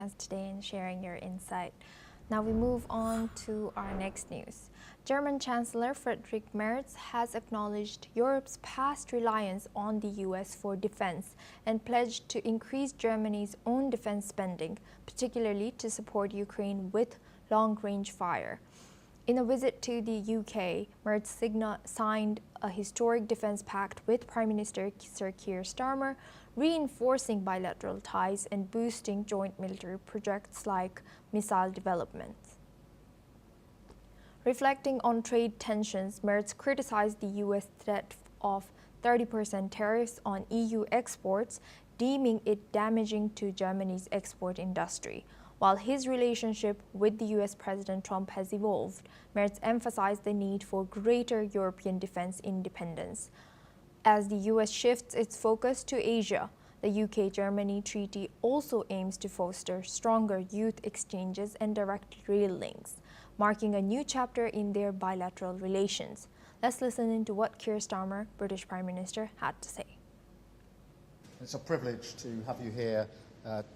us today and sharing your insight. Now we move on to our next news. German Chancellor Friedrich Merz has acknowledged Europe's past reliance on the US for defense and pledged to increase Germany's own defense spending, particularly to support Ukraine with long-range fire. In a visit to the UK, Merz signed a historic defense pact with Prime Minister Sir Keir Starmer, reinforcing bilateral ties and boosting joint military projects like missile development. Reflecting on trade tensions, Merz criticized the U.S. threat of 30% tariffs on EU exports, deeming it damaging to Germany's export industry. While his relationship with the U.S. President Trump has evolved, Merz emphasized the need for greater European defense independence. As the U.S. shifts its focus to Asia, the UK-Germany treaty also aims to foster stronger youth exchanges and direct rail links, marking a new chapter in their bilateral relations. Let's listen into what Keir Starmer, British Prime Minister, had to say. It's a privilege to have you here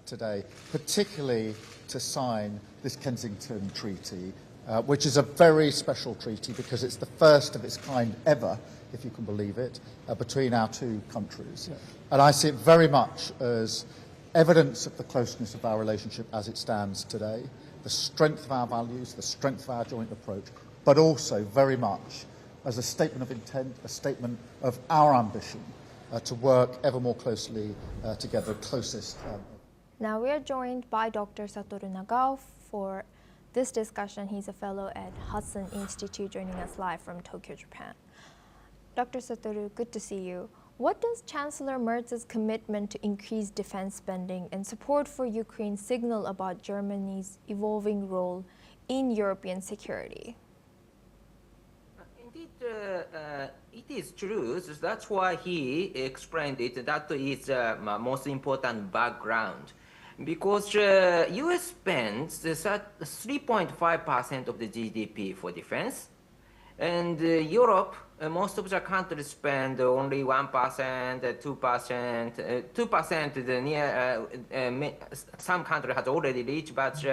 today, particularly to sign this Kensington Treaty, which is a very special treaty because it's the first of its kind ever, if you can believe it, between our two countries. Yeah. And I see it very much as evidence of the closeness of our relationship as it stands today, the strength of our values, the strength of our joint approach, but also very much as a statement of intent, a statement of our ambition to work ever more closely together, closest. Now we are joined by Dr. Satoru Nagao for this discussion. He's a fellow at Hudson Institute, joining us live from Tokyo, Japan. Dr. Satoru, good to see you. What does Chancellor Merz's commitment to increase defense spending and support for Ukraine signal about Germany's evolving role in European security? Indeed, it is true. That's why he explained it. That is the most important background. Because U.S. spends 3.5% of the GDP for defense, and Europe, most of the countries spend only 1%, 2%, 2%. Some country has already reached, but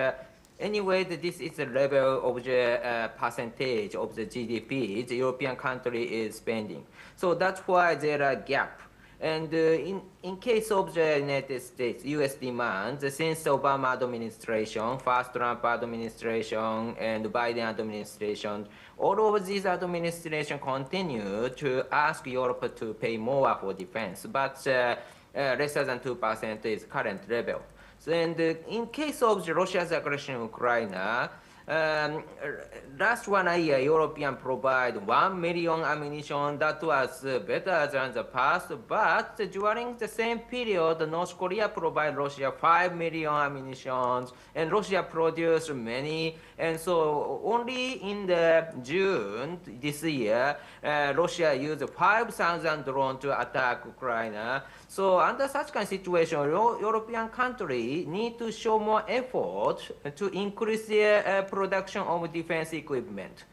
anyway, this is the level of the percentage of the GDP the European country is spending. So that's why there are gap. And in case of the United States, U.S. demand, since the Obama administration, first Trump administration, and Biden administration, all of these administrations continue to ask Europe to pay more for defense, but lesser than 2% is current level. So, and in case of Russia's aggression in Ukraine, last 1 year, European provide 1 million ammunition. That was better than the past. But during the same period, North Korea provide Russia 5 million ammunition, and Russia produced many. And so only in the June this year, Russia used 5,000 drones to attack Ukraine. So under such kind of situation, European countries need to show more effort to increase their production of defense equipment.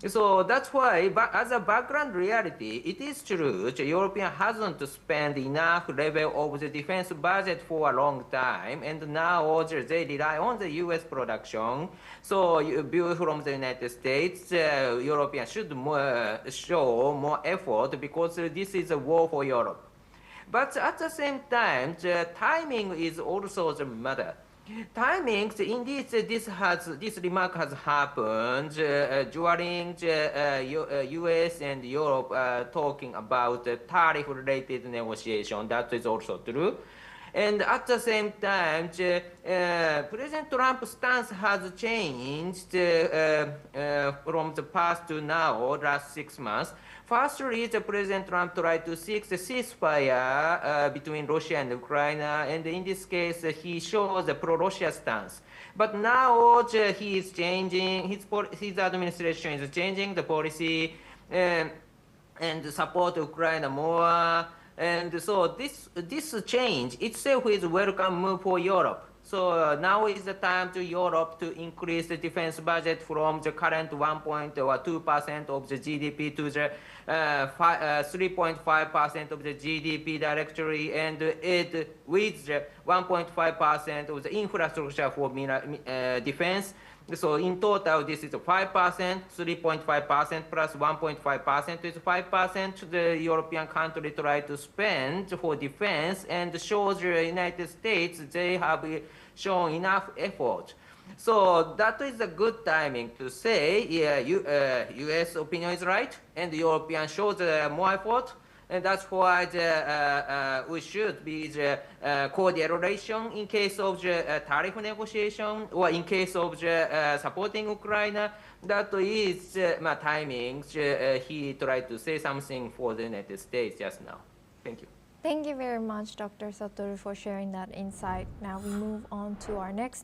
So that's why, as a background reality, it is true the European hasn't spent enough level of the defense budget for a long time, and now they rely on the U.S. production. So viewed from the United States, Europeans should show more effort because this is a war for Europe. But at the same time, the timing is also the matter. Timing, indeed, this remark has happened during the U.S. and Europe talking about tariff-related negotiation. That is also true. And at the same time, President Trump's stance has changed from the past to now, last 6 months. Firstly, President Trump tried to seek the ceasefire between Russia and Ukraine, and in this case, he shows a pro-Russia stance. But now he is changing, his administration is changing the policy and support Ukraine more. And so this change itself is a welcome move for Europe. So now is the time to Europe to increase the defense budget from the current 1.2% of the GDP to the 3.5% of the GDP directly, and it with the 1.5% of the infrastructure for defense. So in total, this is 5%, 3.5% plus 1.5% is 5% the European country try to spend for defense, and shows the United States they have shown enough effort. So that is a good timing to say, yeah, U.S. opinion is right, and the European shows more effort, and that's why we should be the cordial relation in case of the tariff negotiation, or in case of the supporting Ukraine. That is my timing. He tried to say something for the United States just now. Thank you. Thank you very much, Dr. Satoru, for sharing that insight. Now we move on to our next news.